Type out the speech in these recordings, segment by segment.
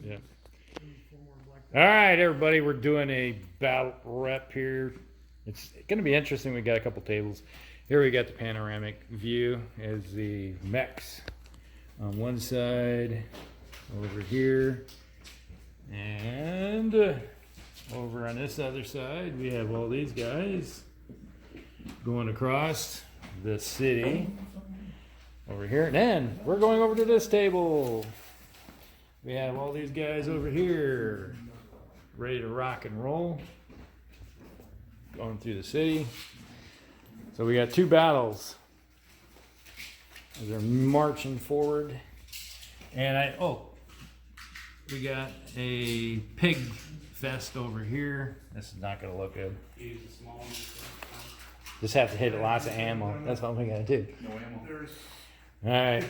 Yeah. All right, everybody, we're doing a battle rep here. It's going to be interesting. We got a couple tables. Here we got the panoramic view as the mechs on one side, over here, and over on this other side we have all these guys going across the city over here. And then we're going over to this table. We have all these guys over here ready to rock and roll, going through the city. So we got two battles as they're marching forward. And we got a pig fest over here. This is not going to look good. Just have to hit lots of ammo. That's what we got to do. No ammo. All right.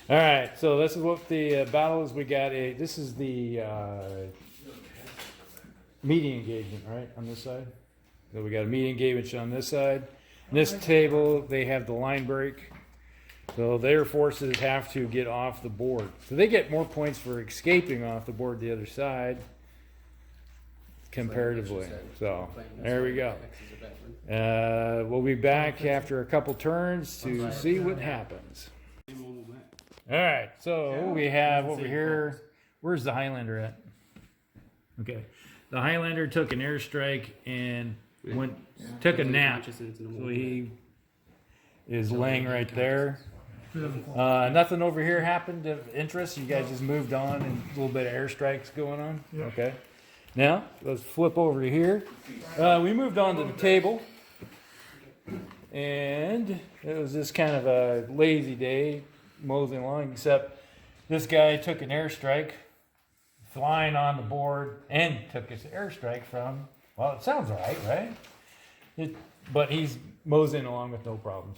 All right, so this is what the battle is. We got this is the meeting engagement, right, on this side. So we got a meeting engagement on this side. This table, they have the line break. So their forces have to get off the board. So they get more points for escaping off the board the other side, comparatively. So there we go. We'll be back after a couple turns to see what happens. All right, so we have over here, where's the Highlander at? Okay, the Highlander took an airstrike and took a nap. So he is laying right there. Nothing over here happened of interest. You guys just moved on and a little bit of airstrikes going on. Okay. Now let's flip over to here. We moved on to the table, and it was just kind of a lazy day, moseying along. Except this guy took an airstrike, flying on the board, and took his airstrike from. Well, it sounds right? But he's moseying along with no problems.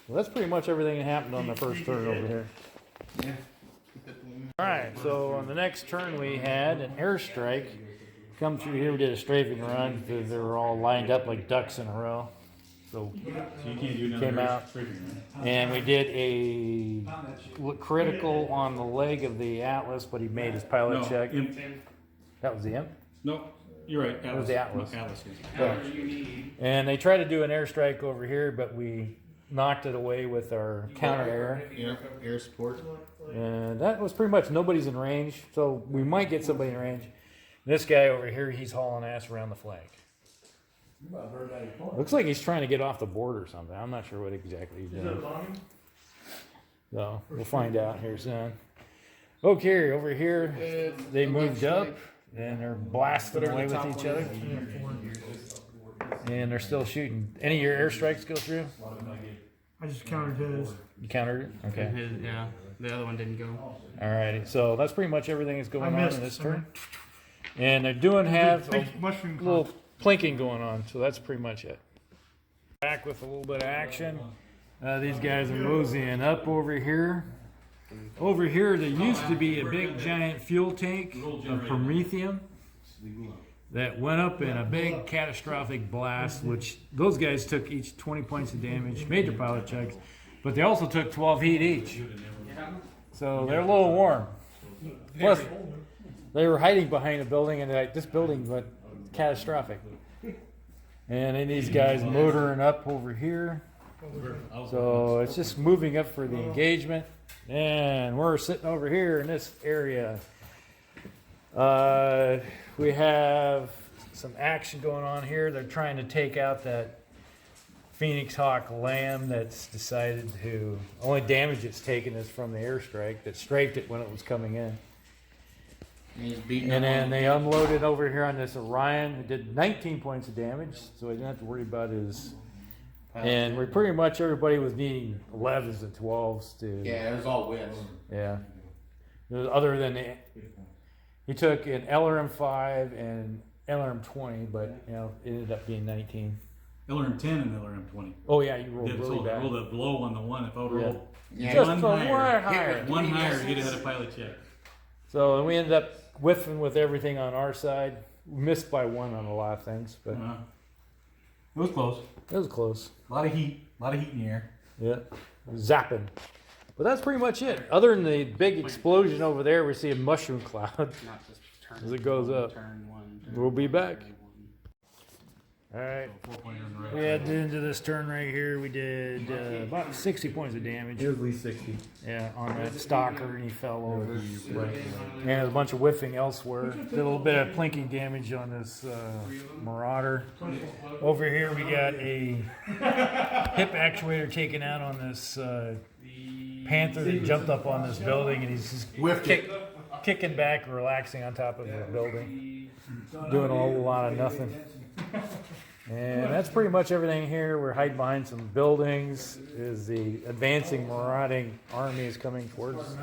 So that's pretty much everything that happened on the first turn over here. Yeah. All right, so on the next turn we had an airstrike come through here. We did a strafing run because they were all lined up like ducks in a row. So you can't do another came out, and we did a critical on the leg of the Atlas, but he made his pilot check. Imp. That was the Imp? No, you're right. That was the Atlas. No, Atlas, Yeah. And they tried to do an airstrike over here, but we knocked it away with our counter air. Air support. And that was pretty much nobody's in range, so we might get somebody in range. This guy over here, he's hauling ass around the flag. Looks like he's trying to get off the board or something. I'm not sure what exactly he's doing. So we'll find out here soon. Okay, over here, they moved up and they're blasting away with each other. And they're still shooting. Any of your airstrikes go through? I just countered his. You countered it? Okay. Yeah, the other one didn't go. All righty. So that's pretty much everything that's going on in this turn. And they're doing have a little plinking going on, so that's pretty much it. Back with a little bit of action. These guys are moseying up over here. Over here, there used to be a big giant fuel tank of Promethium that went up in a big catastrophic blast, which those guys took each 20 points of damage, made their pilot checks, but they also took 12 heat each. So they're a little warm. Plus, they were hiding behind a building, and this building went catastrophic. And then these guys motoring up over here. So it's just moving up for the engagement. And we're sitting over here in this area. We have some action going on here. They're trying to take out that Phoenix Hawk Lamb that's decided to, only damage it's taken is from the airstrike that strafed it when it was coming in. And then they unloaded over here on this Orion. It did 19 points of damage, so I didn't have to worry about his. And we pretty much everybody was needing 11s and 12s to. Yeah, it was all wins. Yeah. Other than he took an LRM 5 and LRM 20, but it ended up being 19. LRM 10 and LRM 20. Oh yeah, you rolled really bad. Rolled a blow on the one. If I would roll just one higher, one higher, he'd have had a pilot check. So we ended up whiffing with everything on our side. We missed by one on a lot of things, but it was close. It was close. A lot of heat in the air. Yeah. zapping. But that's pretty much it. Other than the big explosion over there, we see a mushroom cloud Not just turn as it goes up. Turn one. We'll be back. Turn one. All right. 4-pointer on the right We side. had into this turn right here. We did about 60 points of damage. Usually 60. Yeah, on that stalker, and he fell over. And there's a bunch of whiffing elsewhere. Did a little bit of plinking damage on this marauder. Over here, we got a hip actuator taken out on this panther that jumped up on this building, and he's just kicking back, relaxing on top of the building, doing a whole lot of nothing. And that's pretty much everything here. We're hiding behind some buildings. Is the advancing marauding army is coming towards us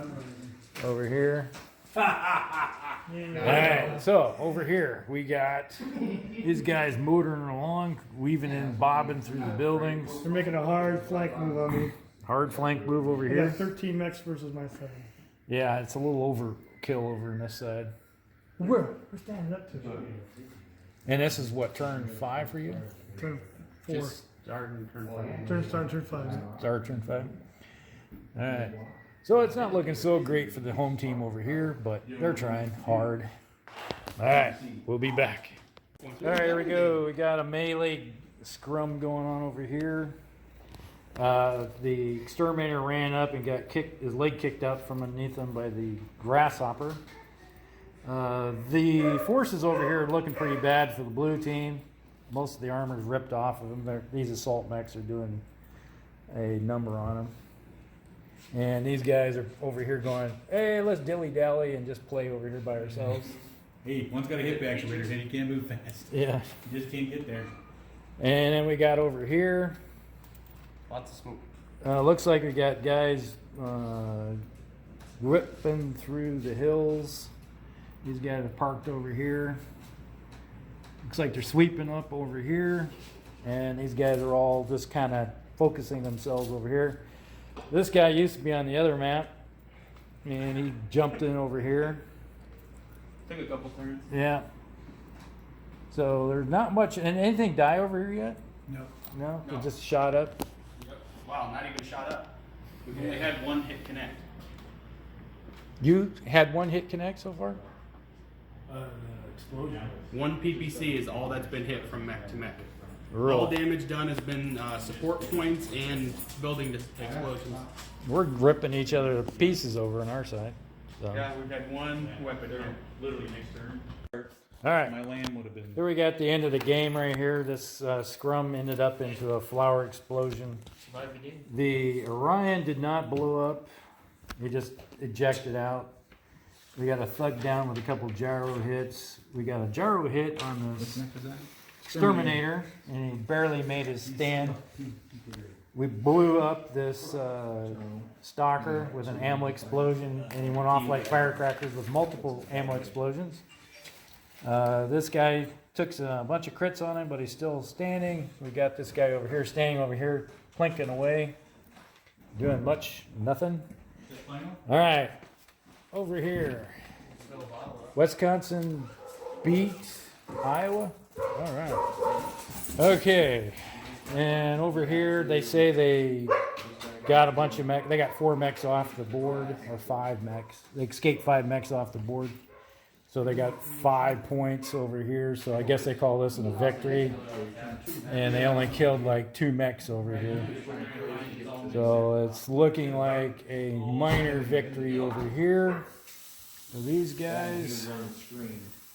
over here. All right, so over here we got these guys motoring along, weaving and bobbing through the buildings. They're making a hard flank move on me. Hard flank move over I got here. 13 mechs versus my 7. Yeah, it's a little overkill over on this side. We're standing up to it. And this is what, turn 5 for you? Turn 4. Just starting turn 5. Turn 5. It's our turn 5. All right. So it's not looking so great for the home team over here, but they're trying hard. All right, we'll be back. All right, here we go. We got a melee scrum going on over here. The exterminator ran up and got his leg kicked out from underneath him by the grasshopper. The forces over here are looking pretty bad for the blue team. Most of the armor is ripped off of them. These assault mechs are doing a number on them. And these guys are over here going, hey, let's dilly-dally and just play over here by ourselves. Hey, one's got a hip actuator, and he can't move fast. Yeah. You just can't get there. And then we got over here. Lots of smoke. Looks like we got guys whipping through the hills. These guys are parked over here. Looks like they're sweeping up over here. And these guys are all just kind of focusing themselves over here. This guy used to be on the other map. And he jumped in over here. Took a couple turns. Yeah. So there's not much. And anything die over here yet? No. No? No. It just shot up? Yep. Wow, not even shot up. We've only had one hit connect. You had one hit connect so far? Explosion. One PPC is all that's been hit from mech to mech. Really? All damage done has been support points and building explosions. We're ripping each other to pieces over on our side. So. Yeah, we've had one weapon hit. Literally next turn. All right. My land would have been. Here we got the end of the game right here. This scrum ended up into a flower explosion. The Orion did not blow up. He just ejected out. We got a thug down with a couple gyro hits. We got a gyro hit on this exterminator, and he barely made his stand. We blew up this stalker with an ammo explosion, and he went off like firecrackers with multiple ammo explosions. This guy took a bunch of crits on him, but he's still standing. We got this guy over here, standing over here, plinking away, doing nothing. All right, over here, Wisconsin beat Iowa. All right. Okay, and over here they say they got a bunch of mechs. They got 4 mechs off the board, or 5 mechs. They escaped 5 mechs off the board. So they got 5 points over here. So I guess they call this a victory. And they only killed like 2 mechs over here. So it's looking like a minor victory over here for these guys.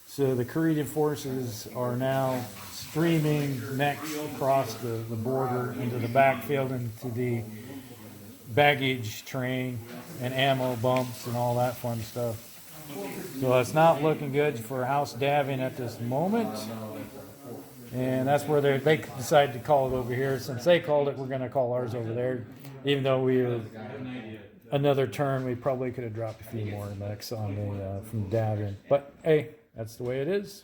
So the Kurita forces are now streaming mechs across the border into the backfield, into the baggage train and ammo bumps and all that fun stuff. So it's not looking good for House Davion at this moment. And that's where they decided to call it over here. Since they called it, we're going to call ours over there. Even though we were another turn, we probably could have dropped a few more mechs on from Davion. But hey, that's the way it is.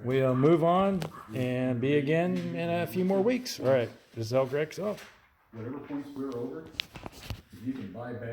We'll move on and be again in a few more weeks. All right, this is Elgrex off. Whatever points we're over, you can buy back.